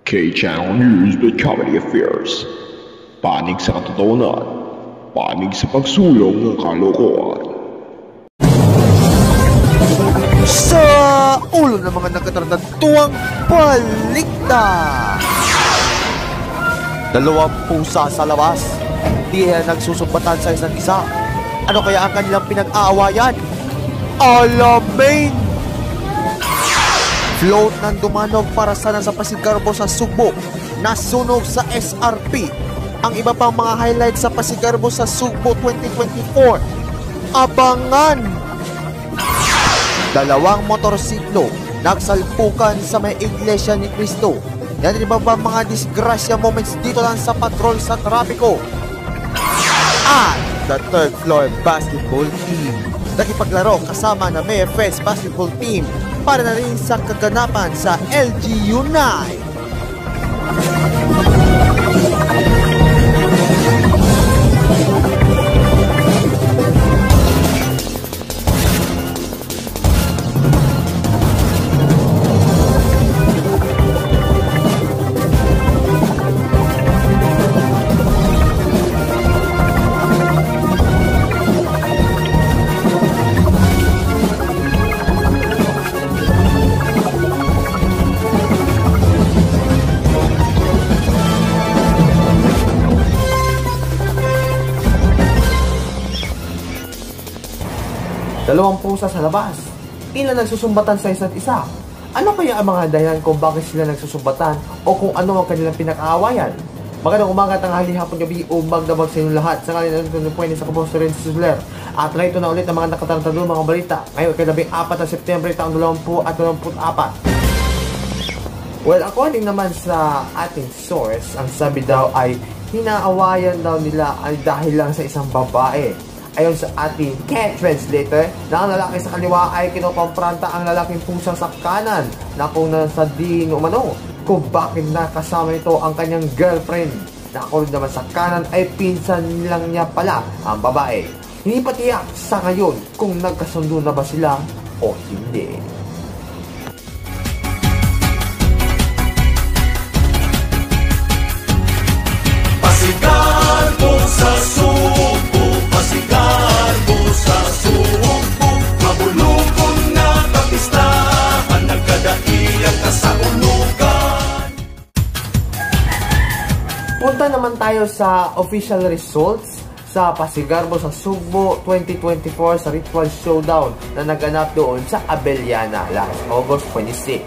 K-Channel News with Comedy Affairs. Panig sa katotohanan, panig sa pagsulong ng kalokohan. Sa ulo ng mga nagkatarantuang balikta, dalawang pusa sa labas, di nagsusumbatan sa isa't isa. Ano kaya ang kanilang pinag-aawayan? Alamin! Float ng dumanog para sana sa Pasigarbo sa Sugbo, nasunog sa SRP. Ang iba pang mga highlights sa Pasigarbo sa Sugbo 2024. Abangan! Dalawang motorsiklo nagsalpukan sa may Iglesia ni Cristo. Yan iba pa mga disgrasya moments dito lang sa patrol sa trapiko. At the third floor basketball team nakipaglaro kasama na MFS basketball team para na rin sa kaganapan sa LG Unite. Dalawang pusa sa labas, tila nagsusumbatan sa isa't isa. Ano kaya ang mga dahilan kung bakit sila nagsusumbatan o kung ano ang kanilang pinag-aawayan? Magandang umaga, tanghali, hapon, gabi, magdamag sa inyong lahat. Sa ngayon, ito pwede sa Kaposto rin si Suzuler. At narito na ulit ang mga nakatarantado mga balita. Ngayon, kay 14 na September, taong 2024. Well, according naman sa ating source, ang sabi daw ay hinaawayan daw nila ay dahil lang sa isang babae. Ayon sa ating translator, na ang lalaki sa kaliwa ay kinukompranta ang lalaking pusa sa kanan na kung nasa din umano kung bakit nakasama ito ang kanyang girlfriend. Na kung naman sa kanan ay pinsan lang niya pala ang babae. Hindi pa tiyak sa ngayon kung nagkasundo na ba sila o hindi. Pasigarbo sa Sugbo, Pasigarbo sa Sugbo, mabulukong na kapistahan, nagkadaiyang kasaulugan. Punta naman tayo sa official results sa Pasigarbo sa Sugbo 2024 sa Ritual Showdown na naganap doon sa Abellana last August 26.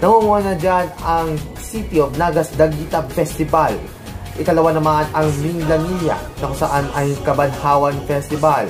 Nangunguha na dyan ang City of Nagas Daguita Festival. Ikalawa naman ang Mindanilla na kung saan ay Kabanhawan Festival.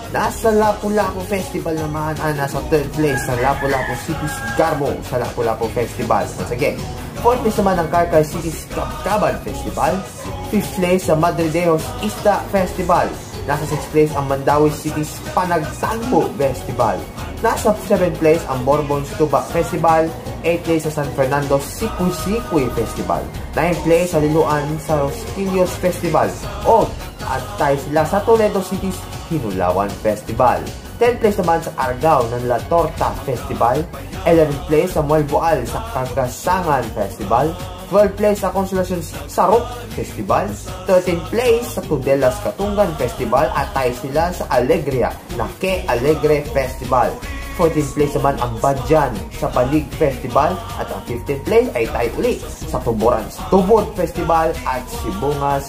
Nasa Lapu-Lapu Festival naman ang nasa third place sa Lapu-Lapu Cities Garbo sa Lapu-Lapu Festival. Once again, fourth place naman ang Carcar Cities Cabcaban Festival. Fifth place sa Madre Deos Isda Festival. Nasa 6th place ang Mandawi Cities Panagtanpo Festival. Nasa 7th place ang Bourbon Tuba Festival. 8th place sa San Fernando Sikuy Festival. 9th place sa Liloan sa Rosquillos Festival. O at tayo sila sa Toledo Cities Hinulawan Festival. 10th place naman sa Argao ng La Torta Festival. 11th place sa Mualboal sa Cagasangan Festival. 12th place sa Consolacion Sarok Festival. 13th place sa Tudelas Katungan Festival. At tayo sila sa Alegria na Ke Alegre Festival. 14th place naman ang Badjan sa Palig Festival. At ang 15th place ay tayo ulit sa Tuboran Tubod Festival at Sibungas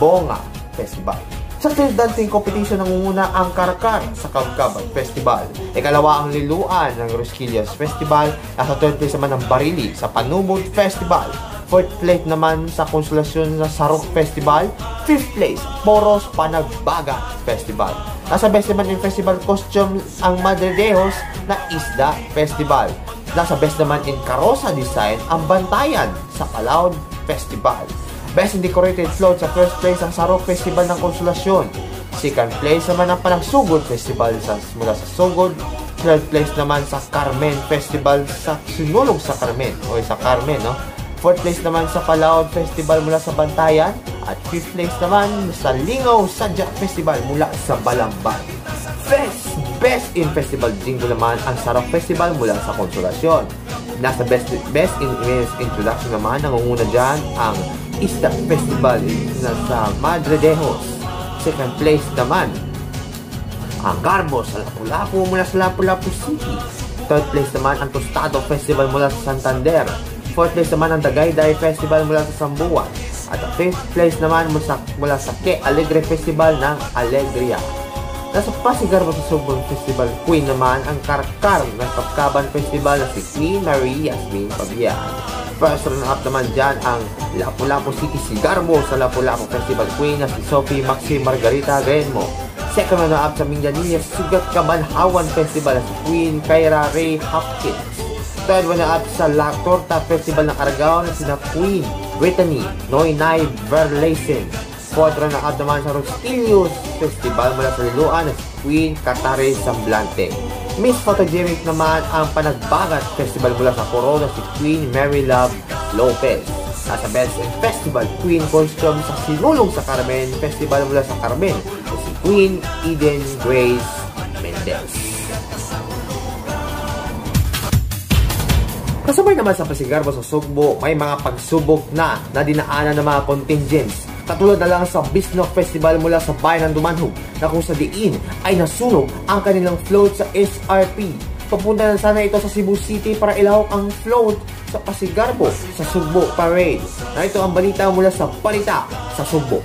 Bonga Festival. Sa third dancing competition, nangunguna ang Karkar sa Cabcaban Festival. Ikalawa ang Liluan ng Rosquillas Festival. Nasa third place naman ang Barili sa Panubod Festival. Fourth place naman sa Consolacion sa Sarok Festival. Fifth place, Poros Panagbaga Festival. Nasa best naman in festival costume ang Madre Deos na Isda Festival. Nasa best naman in Karosa Design ang Bantayan sa Caloud Festival. Best in decorated float sa first place ang Sarok Festival ng Consolacion. Second place naman ang Panagsugod Festival mula sa Sugod. Third place naman sa Carmen Festival sa Sinulog sa Carmen o sa Carmen, no? Fourth place naman sa Palaod Festival mula sa Bantayan. At fifth place naman sa Lingaw Sadya Festival mula sa Balamban. Best in Festival Jingle naman ang Sarok Festival mula sa Consolacion. Nasa best in Image introduction naman, nangunguna dyan ang Ista Festival sa Madre Dejos. Second place naman ang Garbo sa Lapu-Lapu mula sa Lapu-Lapu City. Third place naman ang Tostado Festival mula sa Santander. Fourth place naman ang Dagayday Festival mula sa Sambuan. At ang fifth place naman mula sa Que Alegre Festival ng Alegria. Nasa Pasigarbo sa Sugbon Festival Queen naman ang Karkar ng Kapkaban Festival na si Queen Marie Yasmin Pabian. First runner-up naman dyan ang Lapu-Lapu City Sigarbo sa Lapu-Lapu Festival Queen na si Sophie Maxi Margarita Renmo. Second runner-up sa Mindanilla Sugat Kabanhawan Festival na si Queen Kyra Ray Hopkins. Third runner-up sa La Torta Festival ng Aragao na si Queen Brittany Noynay Verlaisen. Fourth runner-up naman sa Rostillos Festival mula sa Liloan na si Queen Katare Samblante. Miss Photogenic naman ang Panagbagat Festival mula sa Corona si Queen Mary Love Lopez. Nasa Best in Festival Queen Costume sa Sinulong sa Carmen Festival mula sa Carmen na si Queen Eden Grace Mendez. Kasabay naman sa Pasigarbo sa Sugbo, may mga pagsubok na dinaanan ng mga contingents. Katulad na lang sa Bisnok Festival mula sa bayan ng Dumanhog na kung sa diin ay nasunog ang kanilang float sa SRP. Papunta na sana ito sa Cebu City para ilahok ang float sa Pasigarbo sa Sugbo Parade. Na ito ang balita mula sa Balita sa Sugbo.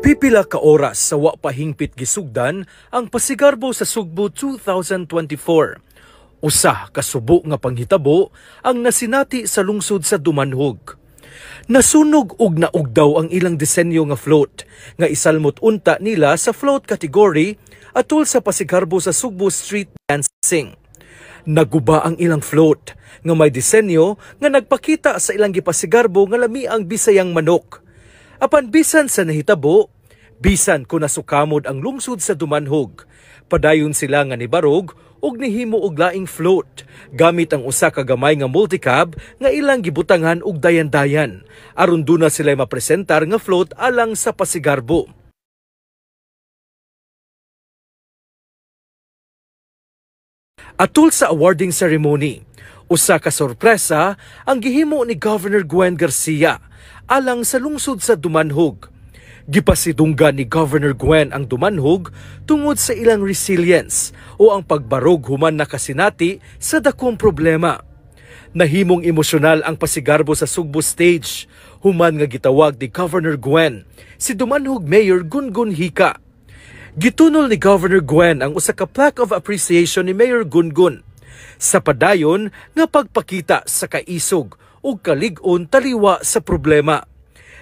Pipila ka oras sa wa pahingpit gisugdan ang Pasigarbo sa Sugbo 2024. Usa ka subo nga panghitabo ang nasinati sa lungsod sa Dumanhog. Nasunog ug naugdaw ang ilang disenyo nga float nga isalmot unta nila sa float category atol sa Pasigarbo sa Sugbo Street Dancing. Naguba ang ilang float nga may disenyo nga nagpakita sa ilang gipasigarbo nga lami ang bisayang manok. Apan bisan sa nahitabo, bisan kung nasukamod ang lungsod sa Dumanhog, padayon sila nga nibarog ug nihimo og laing float gamit ang usa ka gamay nga multicab nga ilang gibutangan og dayan-dayan aron duna sila mapresentar nga float alang sa Pasigarbo. Atol sa awarding ceremony, usa ka sorpresa ang gihimo ni Governor Gwen Garcia alang sa lungsod sa Dumanhog. Gipasidunggan ni Governor Gwen ang Dumanhog tungod sa ilang resilience o ang pagbarog human nakasinati sa dakong problema. Nahimong emosyonal ang Pasigarbo sa Sugbo stage human nga gitawag ni Governor Gwen si Dumanhog Mayor Gungun Hika. Gitunol ni Governor Gwen ang usa ka plaque of appreciation ni Mayor Gungun sa padayon nga pagpakita sa kaisog ug kalig-on taliwa sa problema.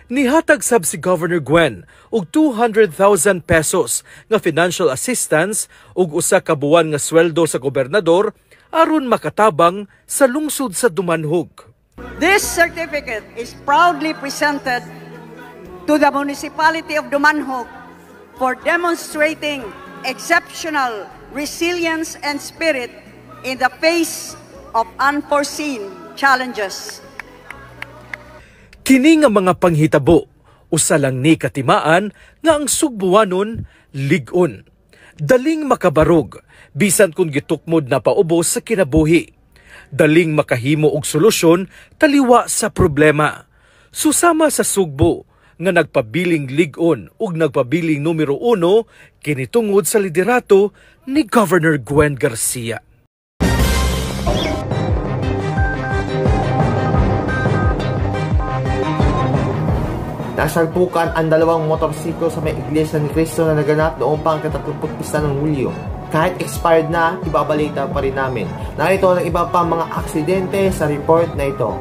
Nihatag sab si Governor Gwen og 200,000 pesos nga financial assistance ug usa ka buwan nga sweldo sa gobernador aron makatabang sa lungsod sa Dumanhog. This certificate is proudly presented to the municipality of Dumanhog for demonstrating exceptional resilience and spirit in the face of unforeseen challenges. Kini nga mga panghitabo, usa lang ni katimaan nga ang Sugbuanon lig-on. Daling makabarog, bisan kung gitukmod na paubos sa kinabuhi. Daling makahimo og solusyon taliwa sa problema. Susama sa Sugbo nga nagpabiling lig-on ug nagpabiling numero 1 kini tungod sa liderato ni Governor Gwen Garcia. Nasalpukan ang dalawang motorsiklo sa may Iglesia ni Cristo na naganap noong pang 31 ng Hulyo. Kahit expired na, ibabalita pa rin namin. Narito ang iba pang mga aksidente sa report na ito.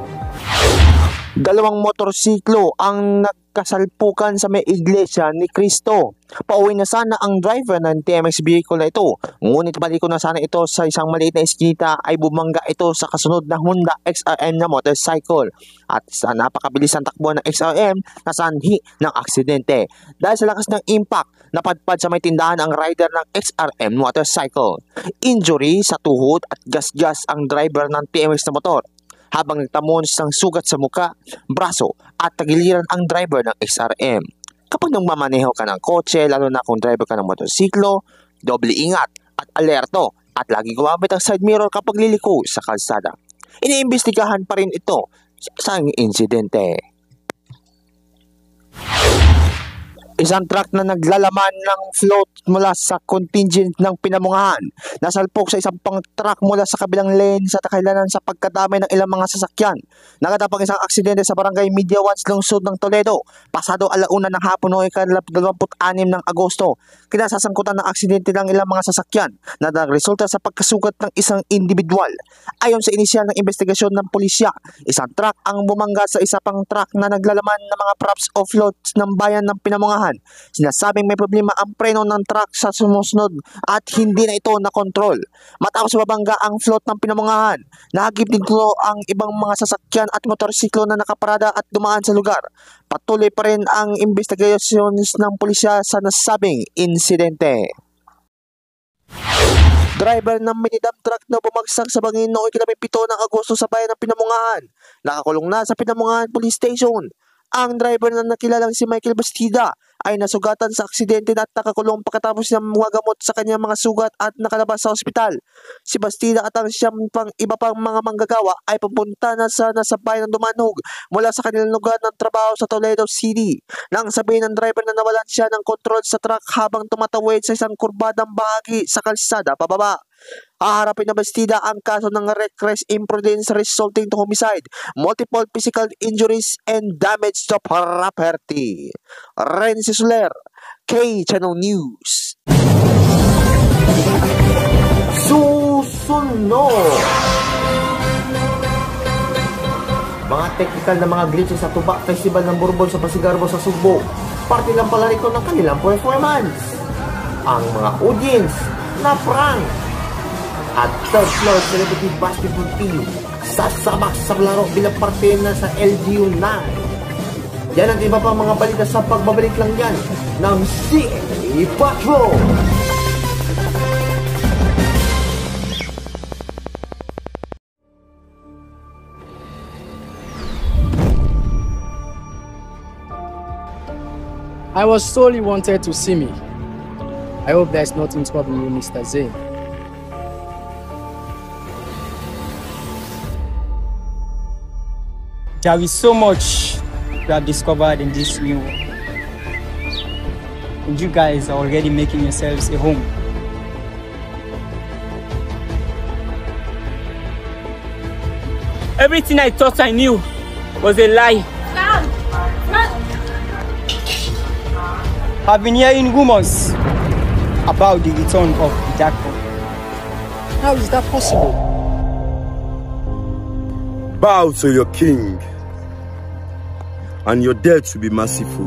Dalawang motorsiklo ang nagkasalpukan sa may Iglesia ni Cristo. Pauwi na sana ang driver ng TMX vehicle na ito. Ngunit baliko na sana ito sa isang maliit na eskinita ay bumangga ito sa kasunod na Honda XRM na motorcycle. At sa napakabilis ang takbo ng XRM, nasanhi ng aksidente. Dahil sa lakas ng impact, napadpad sa may tindahan ang rider ng XRM motorcycle. Injury sa tuhod at gas-gas ang driver ng TMX na motor. Habang nagtamon ng sugat sa muka, braso at tagiliran ang driver ng XRM. Kapag nagmamaneho ka ng kotse, lalo na kung driver ka ng motorsiklo, doble ingat at alerto at lagi gumamit ang side mirror kapag liliko sa kalsada. Iniimbestigahan pa rin ito sa insidente. Isang truck na naglalaman ng float mula sa contingent ng Pinamungahan nasalpok sa isang pang truck mula sa kabilang lane sa kadahilanan sa pagkadamay ng ilang mga sasakyan. Nagatapang isang aksidente sa barangay Media 1 lungsod ng Toledo pasado 1:00 ng hapon noong 26 ng Agosto. Kinasasangkutan ng aksidente ng ilang mga sasakyan na nagresulta sa pagkasugat ng isang individual. Ayon sa inisyal ng investigasyon ng pulisya, isang truck ang bumangga sa isa pang truck na naglalaman ng mga props o floats ng bayan ng Pinamungahan. Sinasabing may problema ang preno ng truck sa sumusunod at hindi na ito nakontrol. Matapos mabangga ang float ng Pinamungahan, nahagip dito ang ibang mga sasakyan at motorsiklo na nakaparada at dumaan sa lugar. Patuloy pa rin ang investigasyon ng pulisya sa nasabing insidente. Driver ng minidump truck na bumagsak sa bangin noong 7 ng Agosto sa bayan ng Pinamungahan, nakakulong na sa Pinamungahan Police Station. Ang driver na nakilalang si Michael Bastida ay nasugatan sa aksidente at nakakulong pagkatapos niya magamot sa kanyang mga sugat at nakalabas sa ospital. Si Bastida at ang siyam pang iba pang mga manggagawa ay pupunta na sa bayan ng Dumanhog mula sa kanilang lugar ng trabaho sa Toledo City. Nang sabihin ng driver na nawalan siya ng kontrol sa truck habang tumatawid sa isang kurbadang bahagi sa kalsada pababa. Haharapin na Bastida ang kaso ng reckless imprudence resulting to homicide, multiple physical injuries, and damage to property. Renzi Soler, K-Channel News. Susunod! Mga technical na mga glitches sa Tuba Festival ng Bourbon sa Pasigarbo sa Sugbo. Parte lang pala rito ng kanilang performance. Ang mga audience na prank at third floor celebrity basketball team sasabak sa laro bilang parte na sa LGU 9. Yan ang iba pang mga balita sa pagbabalik lang yan ng CA Patrol. I was solely wanted to see me. I hope there's nothing troubling you, Mr. Zane. There is so much we have discovered in this new world. And you guys are already making yourselves a home. Everything I thought I knew was a lie. I've been hearing rumors about the return of the Dark One. How is that possible? Bow to your king, and your death will be merciful.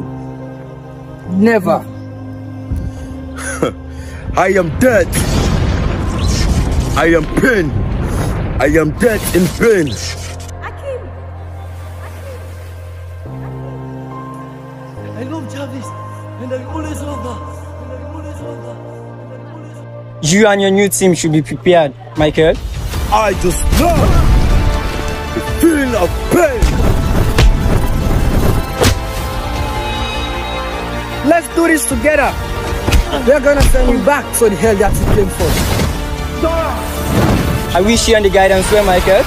Never. I am dead. I am pain. I am dead in pain. Akim! I love Jarvis, and I always love her. You and your new team should be prepared, Michael. I just love the feeling of pain. Let's do this together. They're gonna send you back to the hell that you came for. I wish you and the guidance were, Michael.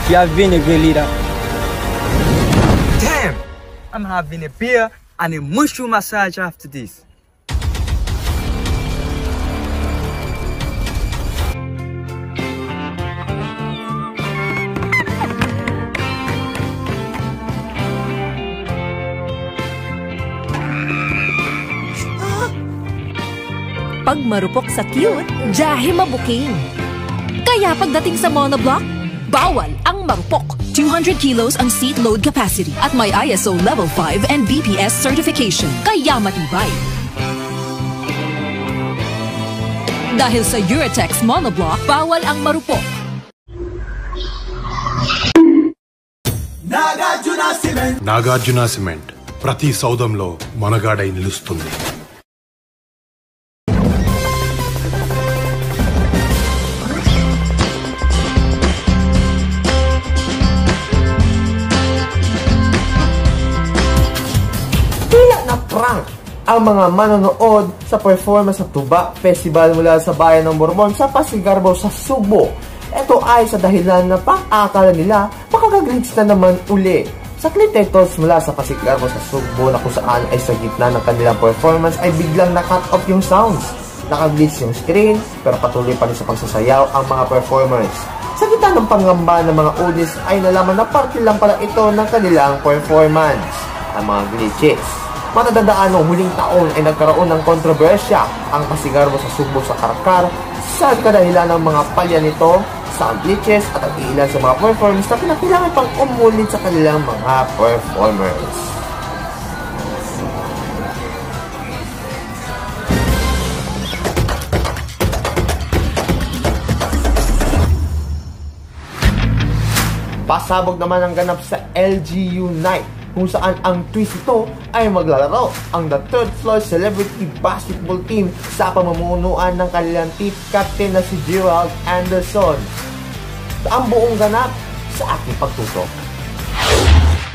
You have been a great leader. Damn! I'm having a beer and a mushroom massage after this. Pag marupok sa cute, jahe mabuking. Kaya pagdating sa monoblock, bawal ang marupok. 200 kilos ang seat load capacity at may ISO Level 5 and BPS certification. Kaya matibay. Dahil sa Uratex monoblock, bawal ang marupok. Nagarjuna cement ప్రతి సౌదంలో మనగాడై నిలుస్తుంది. na prank ang mga manonood sa performance sa Tuba Festival mula sa Bayan ng Mormon sa Pasigarbo sa Subo. Ito ay sa dahilan na pang-akala nila makakaglitch na naman uli. Sa clip ito mula sa Pasigarbo sa Subo na kung saan ay sa gitna ng kanilang performance ay biglang na-cut off yung sounds. Nakaglitch yung screen pero patuloy pa rin sa pagsasayaw ang mga performers. Sa gitna ng pangamba ng mga audience ay nalaman na parte lang pala ito ng kanilang performance, ang mga glitches. Matatandaan noong huling taon ay nagkaroon ng kontrobersya ang Pasigarbo sa Subo sa Karkar sa kadahilan ng mga palya nito, sound glitches at ang ilan sa mga performers na kinakailangan pang umulit sa kanilang mga performers. Pasabog naman ang ganap sa LGU Night kung saan ang twist ito ay maglalaro ang the third floor celebrity basketball team sa pamumunuan ng kanilang team captain na si Gerald Anderson. Ang buong ganap sa aking pagtutok.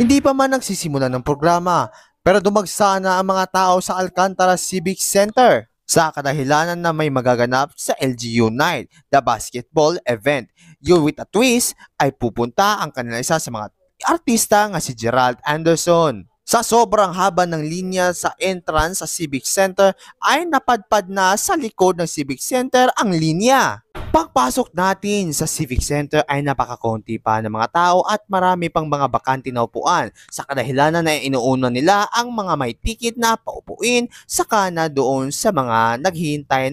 Hindi pa man nagsisimula ng programa pero dumagsa na ang mga tao sa Alcantara Civic Center sa kadahilanan na may magaganap sa LGU Night, the basketball event. You with a twist ay pupunta ang kanilang isa sa mga artista nga si Gerald Anderson. Sa sobrang haba ng linya sa entrance sa Civic Center ay napadpad na sa likod ng Civic Center ang linya. Pagpasok natin sa Civic Center ay napakakunti pa ng mga tao at marami pang mga bakante na upuan sa kadahilanan na inuuna nila ang mga may ticket na paupuin saka na doon sa mga naghihintay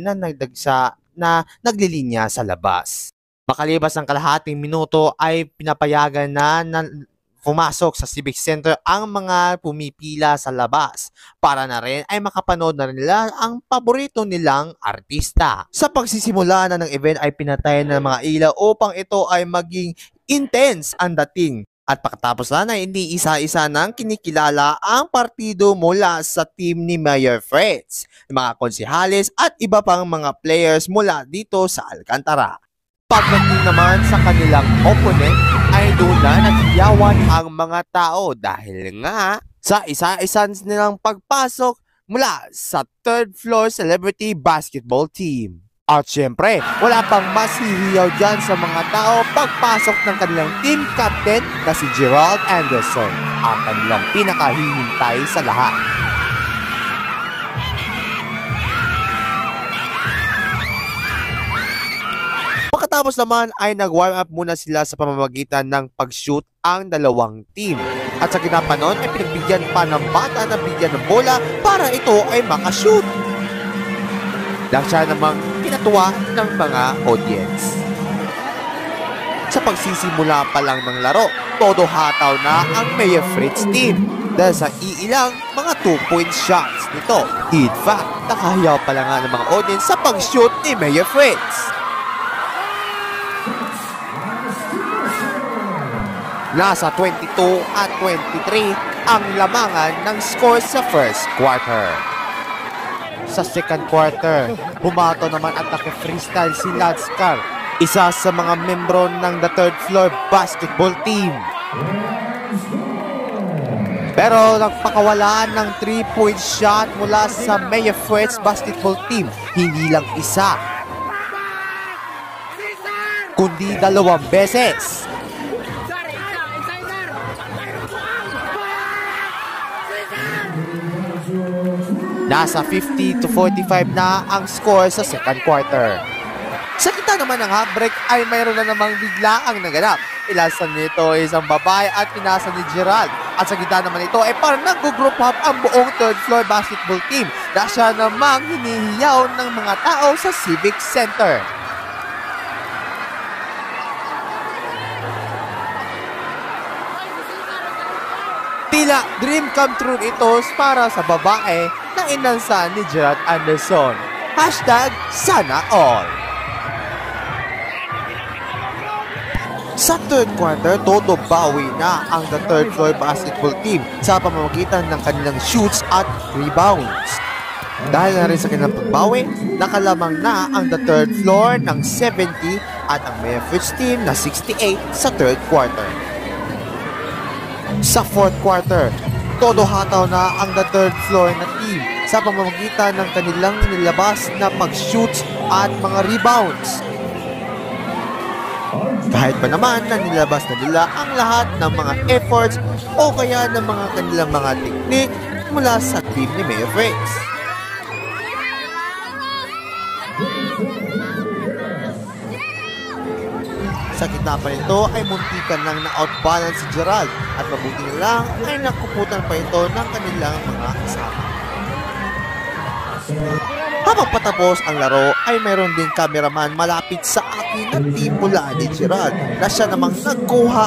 na naglilinya sa labas. Makalipas ng kalahating minuto ay pinapayagan na pumasok sa Civic Center ang mga pumipila sa labas para na rin ay makapanood na rin nila ang paborito nilang artista. Sa pagsisimula na ng event ay pinatayan ng mga ilaw upang ito ay maging intense ang dating. At pagkatapos na hindi isa-isa nang kinikilala ang partido mula sa team ni Mayor Fritz, mga konsehalis at iba pang mga players mula dito sa Alcantara. Pagdating naman sa kanilang opponent ay doon na naghiyawan ang mga tao dahil nga sa isa-isa nilang pagpasok mula sa third floor celebrity basketball team. At syempre, wala pang mas hihiyaw dyan sa mga tao pagpasok ng kanilang team captain na si Gerald Anderson, ang kanilang pinakahihintay sa lahat. Pagkatapos naman ay nag-warm up muna sila sa pamamagitan ng pag-shoot ang dalawang team. At sa kinapanon ay pinagbigyan pa ng bata na bigyan ng bola para ito ay makashoot. Lang siya namang pinatuwa ng mga audience. Sa pagsisimula pa lang ng laro, todo hataw na ang Mayor Fritz team dahil sa iilang mga 2-point shots nito. In fact, nakahiyaw pa lang nga ng mga audience sa pag-shoot ni Mayor Fritz. Nasa 22 at 23 ang lamangan ng score sa first quarter. Sa second quarter, bumato naman at naka-freestyle si Ladskar, isa sa mga membro ng the third floor basketball team. Pero nagpakawalaan ng 3-point shot mula sa Mayor Fritz basketball team, hindi lang isa, kundi 2 beses. Nasa 50 to 45 na ang score sa second quarter. Sa kita naman ng half-break ay mayroon na namang bigla ang naganap. Ilasan nito ay isang babae at pinasa ni Gerald. At sa kita naman ito ay parang nag-group up ang buong third floor basketball team na siya namang hinihiyaw ng mga tao sa Civic Center. Tila dream come true ito para sa babae na inansa ni Gerald Anderson. #Sana all. Sa third quarter, todo bawi na ang the third floor basketball team sa pamamagitan ng kanilang shoots at rebounds. Dahil na rin sa kanilang pagbawi, nakalamang na ang the third floor ng 70 at ang Mayor Fritz team na 68 sa third quarter. Sa fourth quarter, todo hataw na ang the third floor na team sa pamamagitan ng kanilang nilabas na pag-shoots at mga rebounds. Kahit pa naman na nilabas na nila ang lahat ng mga efforts o kaya ng mga kanilang mga teknik mula sa team ni Mavericks. Sa gitna pa nito ay muntikan lang na-outbalance si Gerald at mabuti na lang ay nakuputan pa ito ng kanilang mga kasama. Habang patapos ang laro ay mayroon din cameraman malapit sa akin na team mula ni Gerald na siya namang nagkuha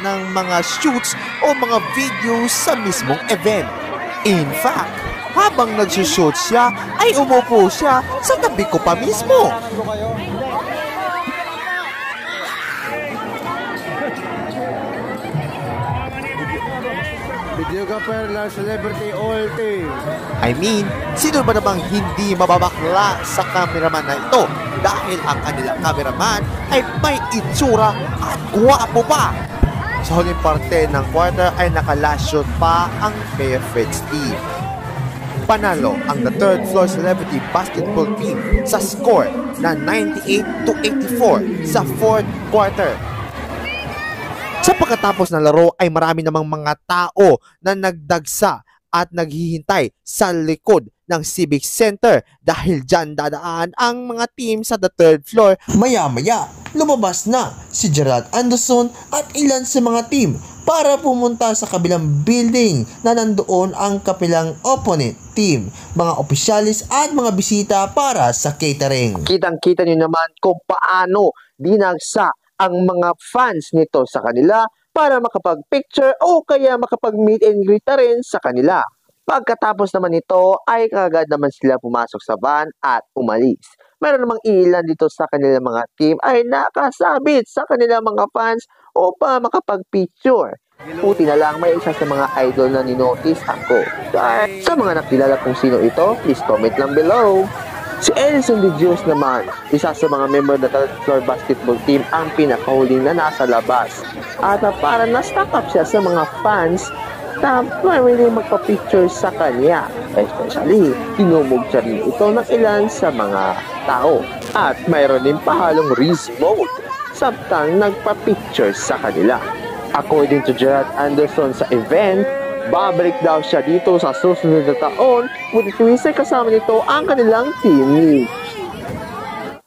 ng mga shoots o mga videos sa mismong event. In fact, habang nagsushoot siya ay umupo siya sa tabi ko pa mismo. Videographer ng Celebrity All Team. I mean, sino ba namang hindi mababakla sa cameraman na ito dahil ang kanilang cameraman ay may itsura at guwapo pa. Sa huling parte ng quarter ay naka-last shot pa ang Mavericks team. Panalo ang the third floor Celebrity Basketball team sa score na 98-84 sa fourth quarter. Sa pagkatapos ng laro ay marami namang mga tao na nagdagsa at naghihintay sa likod ng Civic Center dahil dyan dadaan ang mga team sa the third floor. Maya-maya, lumabas na si Gerald Anderson at ilan sa mga team para pumunta sa kabilang building na nandoon ang kapilang opponent team, mga opisyalis at mga bisita para sa catering. Kitang-kita nyo naman kung paano dinagsa ang mga fans nito sa kanila para makapag-picture o kaya makapag-meet and greet na rin sa kanila. Pagkatapos naman nito ay kagad naman sila pumasok sa van at umalis. Meron namang ilan dito sa kanilang mga team ay nakasabit sa kanilang mga fans o pa makapag-picture. Puti na lang may isa sa mga idol na ninotice ako. Sa mga nakilala kung sino ito, please comment lang below. Si Edison De Dios naman, isa sa mga member ng third floor basketball team ang pinakahuling na nasa labas. At para na-stock up siya sa mga fans na pwede magpa-picture sa kanya. Especially, tinumog siya rin ito ng ilan sa mga tao. At mayroon din pahalong risk mode samtang nagpa-picture sa kanila. According to Gerald Anderson sa event, babalik daw siya dito sa susunod na taon, ngunit tuwisa kasama nito ang kanilang team.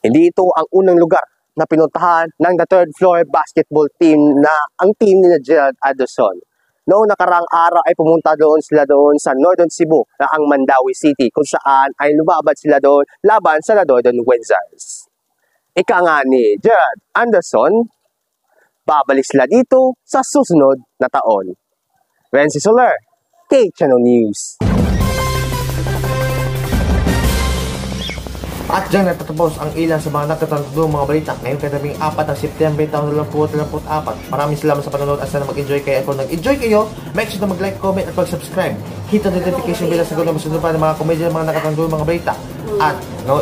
Hindi ito ang unang lugar na pinuntahan ng the third floor basketball team na ang team ni Gerald Anderson. Noong nakaraang araw ay pumunta sila doon sa Northern Cebu na ang Mandawi City kung saan ay lumabad sila doon laban sa Northern Wizards. Ika nga ni Gerald Anderson, babalik sila dito sa susunod na taon. Renzi Soler, K-Channel News. At dyan natatapos ang ilan sa mga nagtatandong mga balita ngayong kadaming 4 ng September 2024. Maraming salamat sa panonood at sana mag-enjoy kayo. At kung nag-enjoy kayo, make sure na mag-like, comment at mag-subscribe. Hit ang notification bell sa gano'n masunod pa ng mga komedya ng mga nakatandong mga balita. At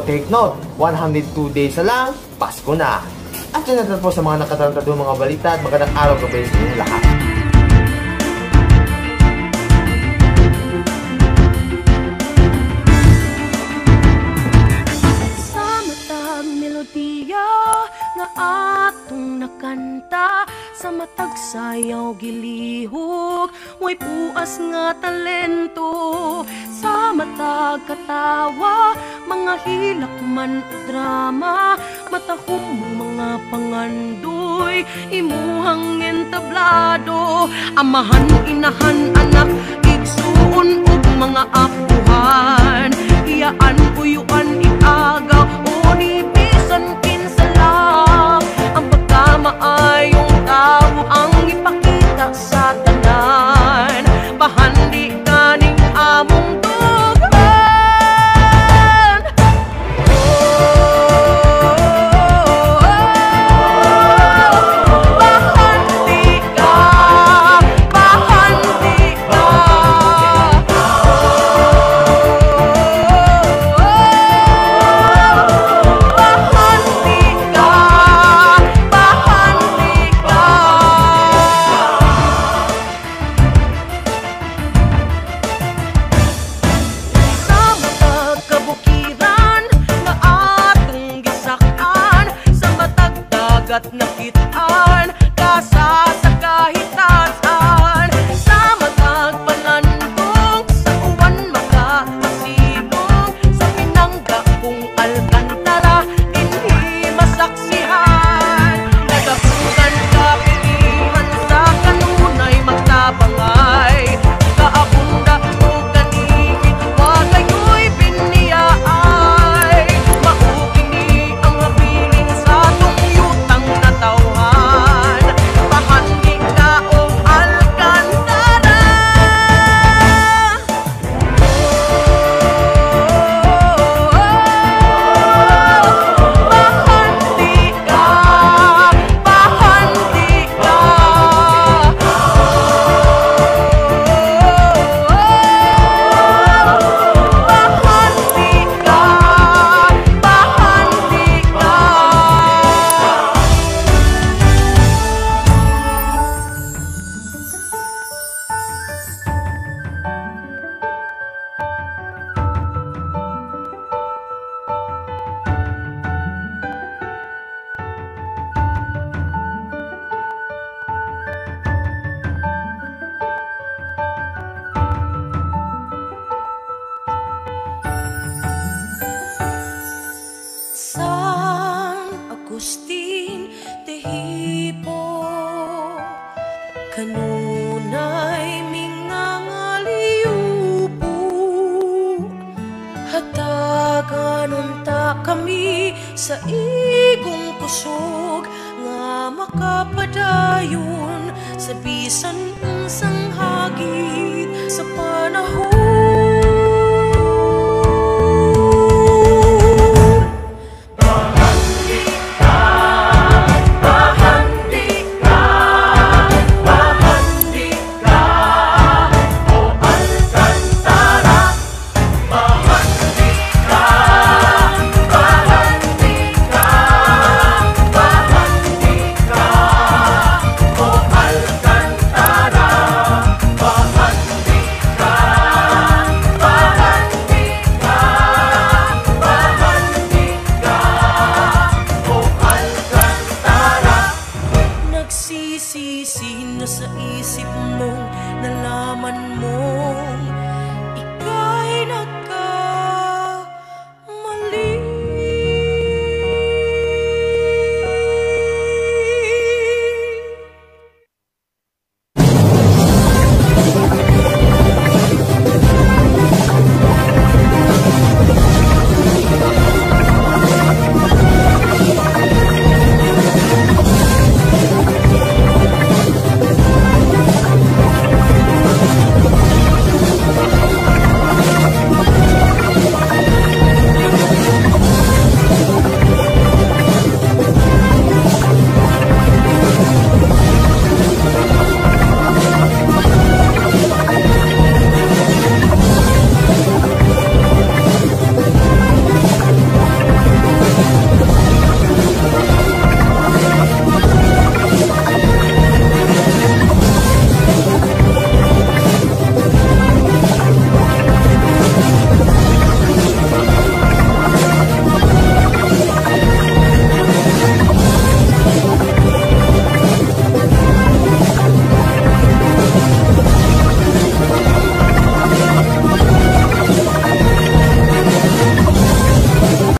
take note, 102 days na lang, Pasko na. At dyan natatapos sa mga nakatandong mga balita at magandang araw gabi sa inyong lahat. Atong nakanta sa matag sayaw gilihok, way puas nga talento sa matag katawa, mga hilak man o drama, matahom mga pangandoy, imuhang entablado, amahan, inahan, anak, igsuon ug mga apuhan, iyaan, uyuan, iagaw, o nibisan kinsalang, ang pagkamaayong tao ang ipakita sa tanan, pahandi kaning among dugan. Pahandi ka, pahandi ka. sa igong kusog nga makapadayon sa bisan unsang hagit sa panahon.